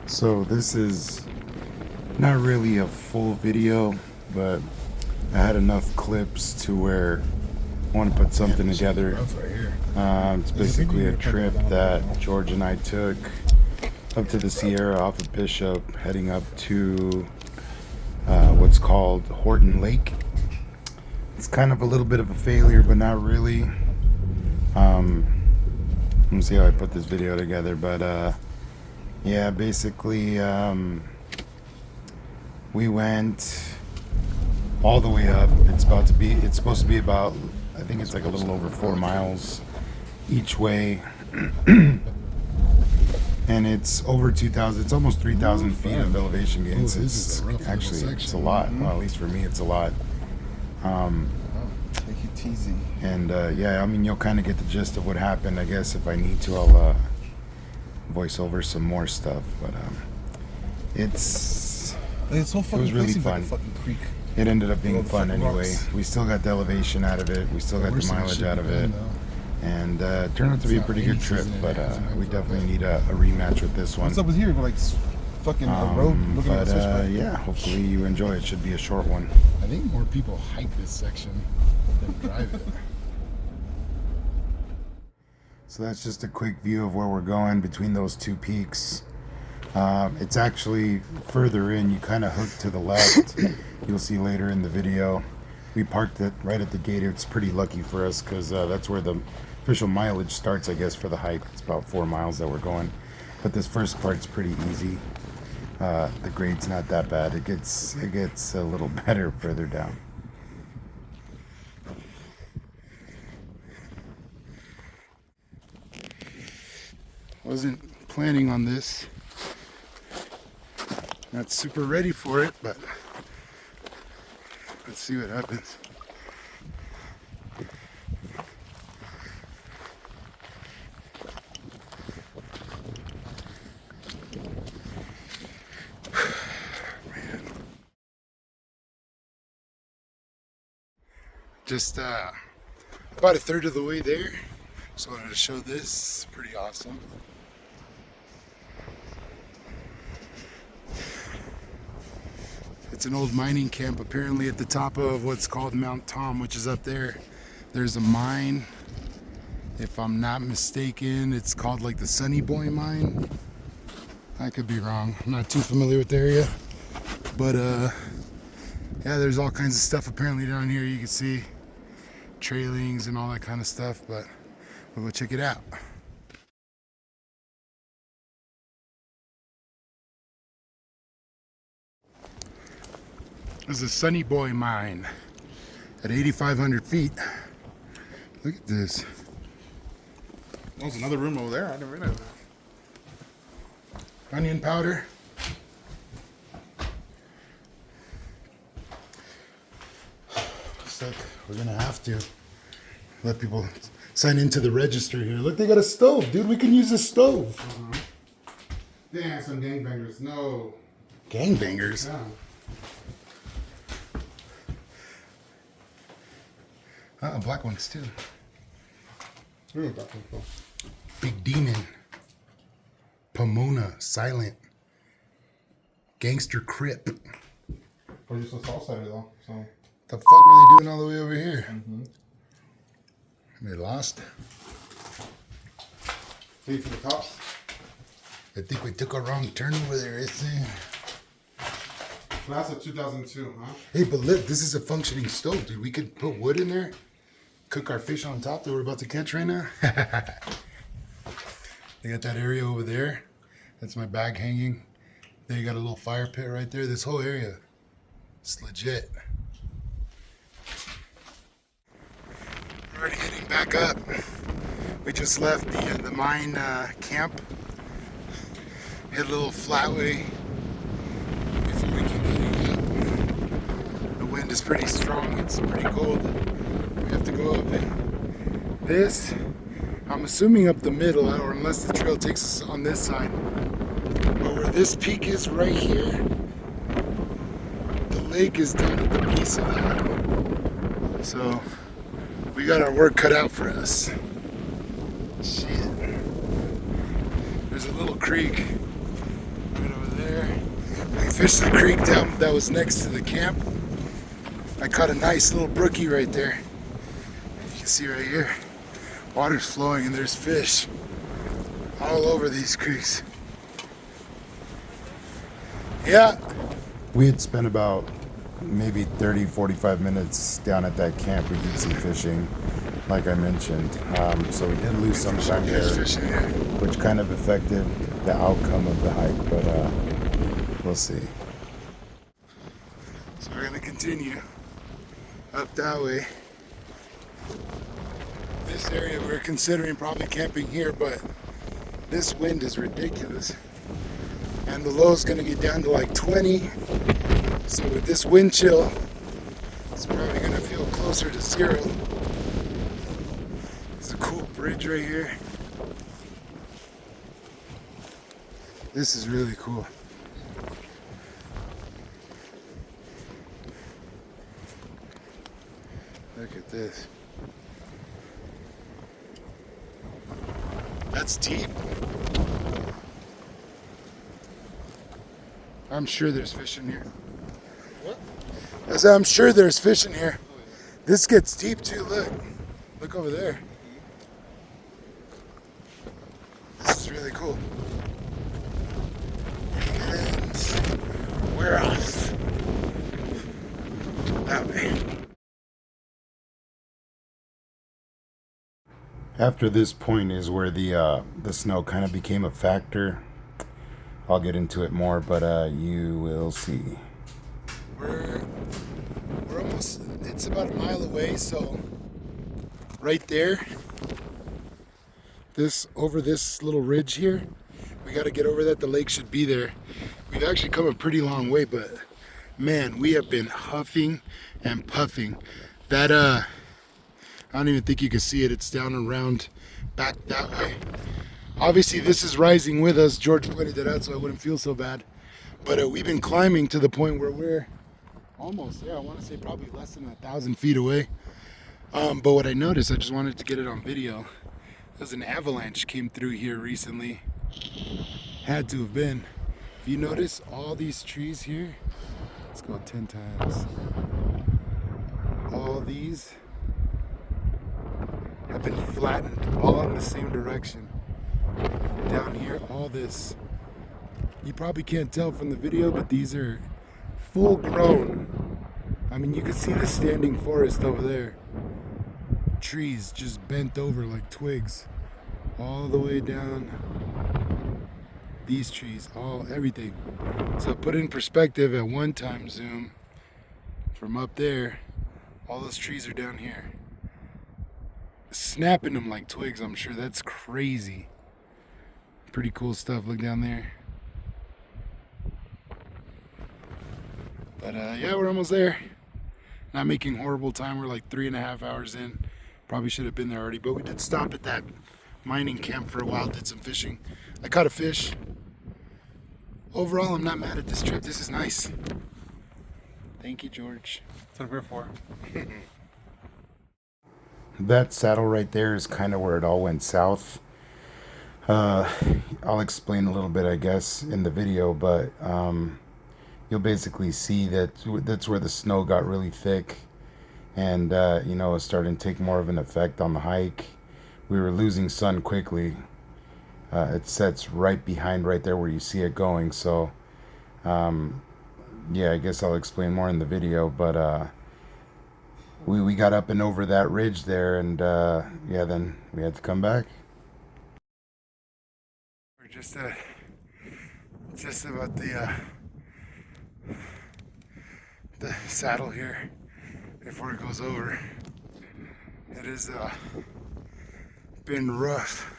So this is not really a full video, but I had enough clips to where I want to put something together. It's basically a trip that George and I took up to the Sierra off of Bishop, heading up to what's called Horton Lake. It's kind of a little bit of a failure, but not really. Let me see how I put this video together, but yeah, basically we went all the way up. It's supposed to be about, I think it's like a little over 4 miles each way. And it's over 2,000, it's almost 3,000 feet of elevation gains. It's actually, it's a lot. Well, at least for me, it's a lot. Take it easy. And yeah, I mean, you'll kind of get the gist of what happened. I guess if I need to, I'll voice over some more stuff. But it was really fun. It ended up being fun anyway. We still got the elevation out of it. We still got the mileage out of it. And it turned out to be a pretty good trip, but we definitely need a rematch with this one. What's up with here? Like fucking a road. But yeah, hopefully you enjoy it. It should be a short one. I think more people hike this section than drive it. So that's just a quick view of where we're going between those two peaks. It's actually further in. You kind of hook to the left. You'll see later in the video. We parked it right at the gate. It's pretty lucky for us because that's where the official mileage starts, I guess, for the hike. It's about 4 miles that we're going. But this first part's pretty easy. The grade's not that bad. It gets a little better further down. Wasn't planning on this. Not super ready for it, but let's see what happens. Just about a third of the way there. So I wanted to show this. Pretty awesome. It's an old mining camp apparently at the top of what's called Mount Tom, which is up there. There's a mine, if I'm not mistaken, it's called like the Sunny Boy mine. I could be wrong, I'm not too familiar with the area. But yeah, there's all kinds of stuff apparently down here. You can see trailings and all that kind of stuff, but we'll go check it out. This is a Sunny Boy mine at 8,500 feet. Look at this. There's another room over there. I didn't realize that. Onion powder. Looks like we're gonna have to let people sign into the register here. Look, they got a stove, dude. We can use a stove. Yeah, some gangbangers. No. Gangbangers? Yeah. Black ones too. Really black ones. Big Demon. Pomona. Silent. Gangster Crip. We're just a south sider though, so. The fuck were they doing all the way over here? They lost. See for the cops? I think we took a wrong turn over there, isn't it? That's a 2002, huh? Hey, but look, this is a functioning stove, dude. We could put wood in there, cook our fish on top that we're about to catch right now. They got that area over there. That's my bag hanging. They got a little fire pit right there. This whole area, it's legit. We're already heading back up. We just left the mine camp. Hit a little flatway. Before we keep heading up. The wind is pretty strong. It's pretty cold. We have to go up this. I'm assuming up the middle, or unless the trail takes us on this side. But where this peak is right here, the lake is down at the base of that. So we got our work cut out for us. Shit. There's a little creek right over We fished the creek down that was next to the camp. I caught a nice little brookie right there. You can see right here, water's flowing and there's fish all over these creeks. Yeah. We had spent about maybe 30-45 minutes down at that camp. We did some fishing, like I mentioned. So we did lose some time there, which kind of affected the outcome of the hike, but we'll see. So we're gonna continue up that way. This area we're considering probably camping here, but this wind is ridiculous. And the low is gonna get down to like 20. So with this wind chill, it's probably gonna feel closer to 0. There's a cool bridge right here. This is really cool. Look at this. That's deep. I'm sure there's fish in here. What? I said, I'm sure there's fish in here. This gets deep too, look. Look over there. This is really cool. And we're off. That way. After this point is where the snow kind of became a factor. I'll get into it more, but you will see. We're almost, it's about a mile away, so right there, over this little ridge here, we got to get over that. The lake should be there. We've actually come a pretty long way, but man, we have been huffing and puffing. That I don't even think you can see it. It's down around back that way. Obviously this is rising with us. George pointed that out so I wouldn't feel so bad. But we've been climbing to the point where we're almost there. I want to say probably less than 1,000 feet away. But what I noticed, I just wanted to get it on video. There's an avalanche came through here recently. Had to have been. If you notice all these trees here, let's go 10 times. All these have been flattened all in the same direction. Down here, all this, you probably can't tell from the video, but these are full grown. I mean, you can see the standing forest over there. Trees just bent over like twigs all the way down. These trees, everything. So put in perspective at one time zoom from up there, all those trees are down here. Snapping them like twigs, I'm sure. That's crazy. Pretty cool stuff. Look down there. But yeah, we're almost there. Not making horrible time. We're like 3.5 hours in. Probably should have been there already, but we did stop at that mining camp for a while, did some fishing. I caught a fish. Overall, I'm not mad at this trip. This is nice. Thank you, George. That's what we're for. That saddle right there is kind of where it all went south. I'll explain a little bit, I guess, in the video, but you'll basically see that that's where the snow got really thick and, you know, it's starting to take more of an effect on the hike. We were losing sun quickly. It sets right behind right there where you see it going, so yeah, I guess I'll explain more in the video, but we got up and over that ridge there, and yeah, then we had to come back. We're just about the saddle here before it goes over. It has been rough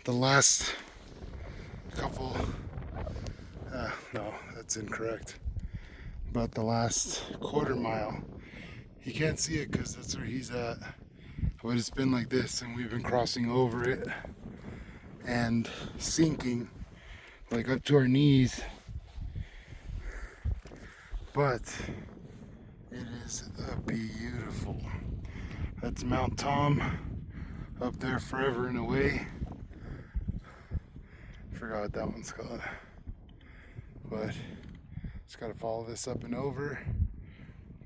the last couple, no, that's incorrect, but the last quarter mile. You can't see it because that's where he's at, but it's been like this, and we've been crossing over it and sinking like up to our knees, but it is beautiful. That's Mount Tom up there, forever and away. Forgot what that one's called, but Just gotta follow this up and over.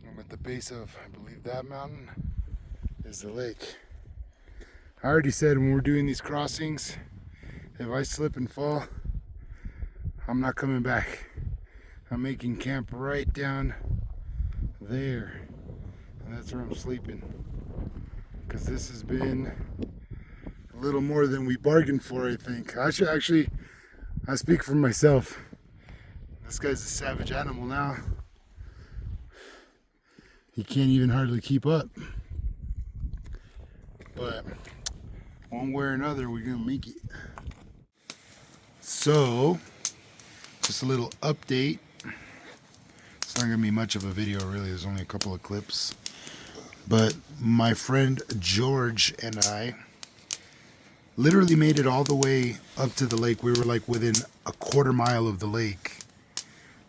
I'm at the base of, I believe that mountain is the lake. I already said when we're doing these crossings, if I slip and fall, I'm not coming back. I'm making camp right down there. And that's where I'm sleeping. Because this has been a little more than we bargained for, I think. I speak for myself. This guy's a savage animal now. He can't even hardly keep up. But one way or another, we're gonna make it. So, just a little update. It's not gonna be much of a video, really. There's only a couple of clips. But my friend George and I literally made it all the way up to the lake. We were like within a quarter mile of the lake.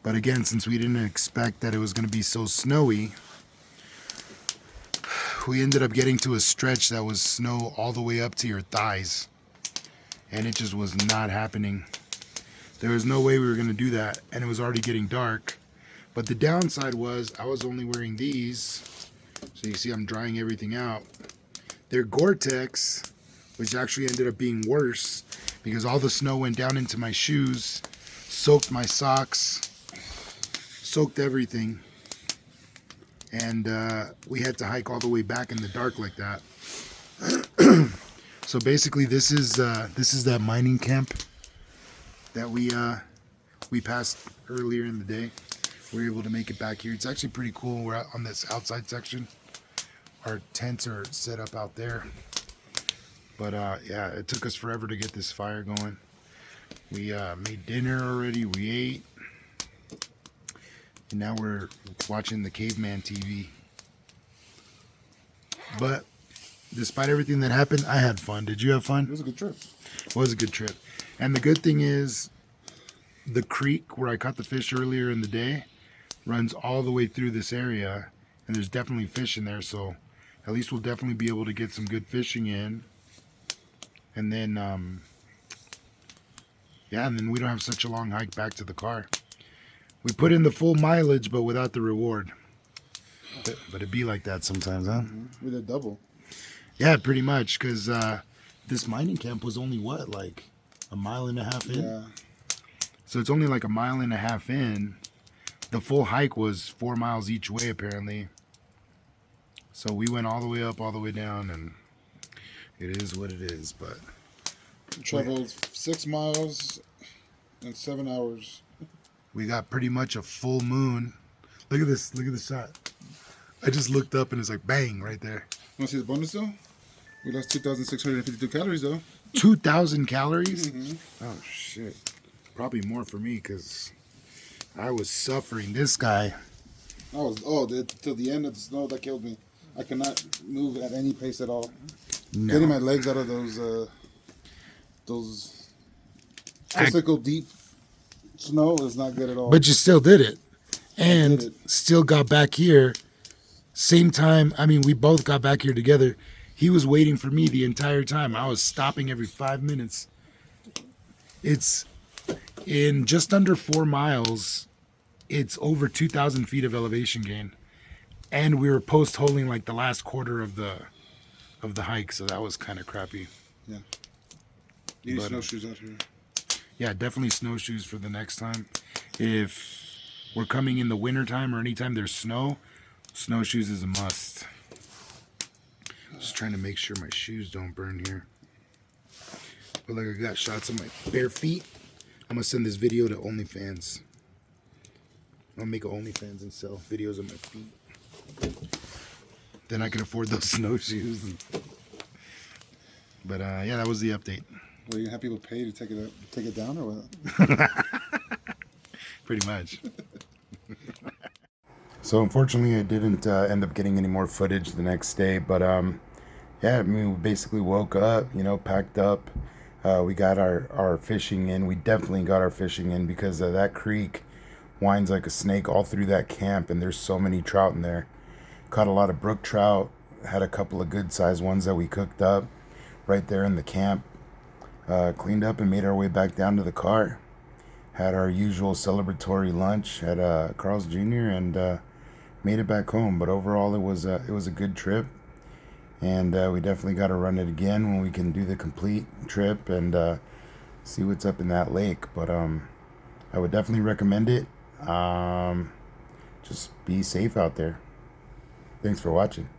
But again, since we didn't expect that it was gonna be so snowy, we ended up getting to a stretch that was snow all the way up to your thighs. And it just was not happening. There was no way we were going to do that. And it was already getting dark. But the downside was I was only wearing these. So you see I'm drying everything out. They're Gore-Tex, which actually ended up being worse because all the snow went down into my shoes, soaked my socks, soaked everything. And we had to hike all the way back in the dark like that. So basically, this is that mining camp that we passed earlier in the day. We were able to make it back here. It's actually pretty cool. We're out on this outside section. Our tents are set up out there. But yeah, it took us forever to get this fire going. We made dinner already. We ate. And now we're watching the Caveman TV. But despite everything that happened, I had fun. Did you have fun? It was a good trip. It was a good trip. And the good thing is, the creek where I caught the fish earlier in the day runs all the way through this area. And there's definitely fish in there. So at least we'll definitely be able to get some good fishing in. And then, yeah, and then we don't have such a long hike back to the car. We put in the full mileage, but without the reward. But it'd be like that sometimes, huh? Mm-hmm. With a double. Yeah, pretty much, because this mining camp was only, what, like a mile and a half in? Yeah. So it's only like a mile and a half in. The full hike was 4 miles each way, apparently. So we went all the way up, all the way down, and it is what it is. But we traveled 6 miles in 7 hours. We got pretty much a full moon. Look at this. Look at the shot. I just looked up and it's like bang right there. Want to see the bonus though? We lost 2,652 calories though. 2,000 calories? Mm-hmm. Oh shit. Probably more for me because I was suffering. This guy. Till the end of the snow that killed me. I could not move at any pace at all. No. Getting my legs out of those physical deep snow is not good at all. But you still did it. And still got back here. Same time. I mean, we both got back here together. He was waiting for me the entire time. I was stopping every 5 minutes. It's in just under 4 miles. It's over 2,000 feet of elevation gain. And we were post-holing like the last quarter of the hike. So that was kind of crappy. Yeah. You need snowshoes out here. Yeah, definitely snowshoes for the next time. If we're coming in the wintertime or anytime there's snow, snowshoes is a must. Just trying to make sure my shoes don't burn here. But like I got shots of my bare feet. I'm going to send this video to OnlyFans. I'll make an OnlyFans and sell videos of my feet. Then I can afford those snowshoes. But yeah, that was the update. Well, you have people pay to take it down or what? Pretty much. So unfortunately, I didn't end up getting any more footage the next day. But yeah, I mean, we basically woke up, packed up. We got our fishing in. We definitely got our fishing in because that creek winds like a snake all through that camp, and there's so many trout in there. Caught a lot of brook trout. Had a couple of good sized ones that we cooked up right there in the camp. Cleaned up and made our way back down to the car. had our usual celebratory lunch at Carl's Jr. and made it back home. But overall, it was a good trip, and we definitely got to run it again when we can do the complete trip and see what's up in that lake. But I would definitely recommend it. Just be safe out there. Thanks for watching.